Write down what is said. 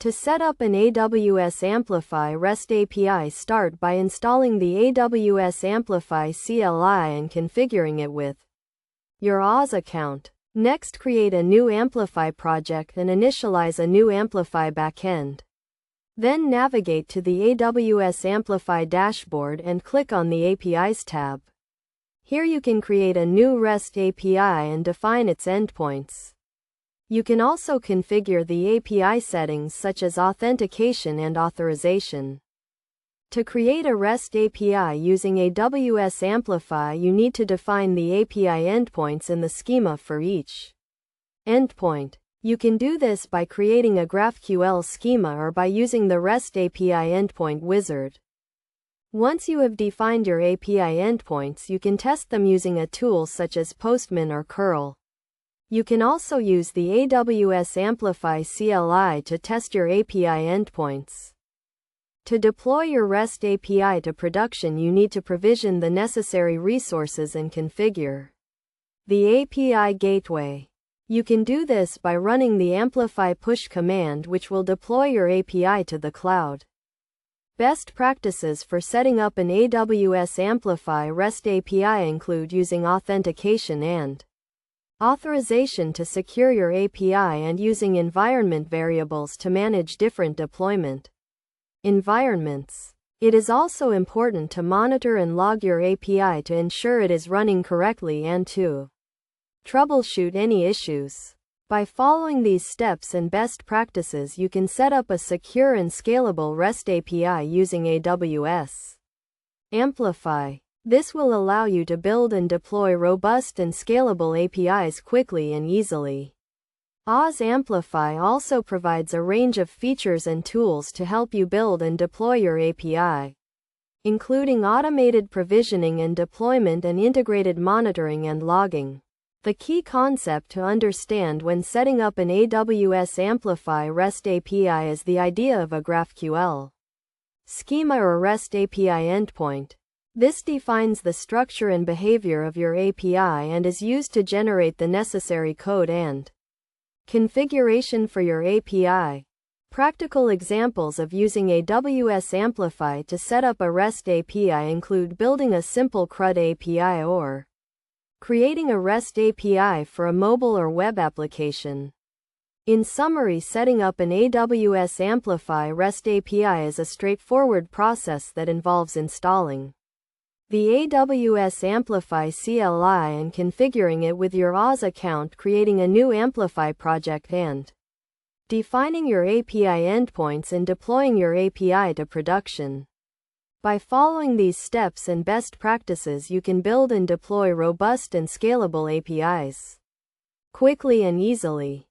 To set up an AWS Amplify REST API, start by installing the AWS Amplify CLI and configuring it with your AWS account. Next, create a new Amplify project and initialize a new Amplify backend. Then navigate to the AWS Amplify dashboard and click on the APIs tab. Here you can create a new REST API and define its endpoints. You can also configure the API settings such as authentication and authorization. To create a REST API using AWS Amplify, you need to define the API endpoints in the schema for each endpoint. You can do this by creating a GraphQL schema or by using the REST API endpoint wizard. Once you have defined your API endpoints, you can test them using a tool such as Postman or curl. You can also use the AWS Amplify CLI to test your API endpoints. To deploy your REST API to production, you need to provision the necessary resources and configure the API gateway. You can do this by running the Amplify push command, which will deploy your API to the cloud. Best practices for setting up an AWS Amplify REST API include using authentication and authorization to secure your API and using environment variables to manage different deployment environments. It is also important to monitor and log your API to ensure it is running correctly and to troubleshoot any issues. By following these steps and best practices, you can set up a secure and scalable REST API using AWS Amplify. This will allow you to build and deploy robust and scalable APIs quickly and easily. AWS Amplify also provides a range of features and tools to help you build and deploy your API, including automated provisioning and deployment and integrated monitoring and logging. The key concept to understand when setting up an AWS Amplify REST API is the idea of a GraphQL schema or REST API endpoint. This defines the structure and behavior of your API and is used to generate the necessary code and configuration for your API. Practical examples of using AWS Amplify to set up a REST API include building a simple CRUD API or creating a REST API for a mobile or web application. In summary, setting up an AWS Amplify REST API is a straightforward process that involves installing the AWS Amplify CLI and configuring it with your AWS account, creating a new Amplify project, and defining your API endpoints and deploying your API to production. By following these steps and best practices, you can build and deploy robust and scalable APIs quickly and easily.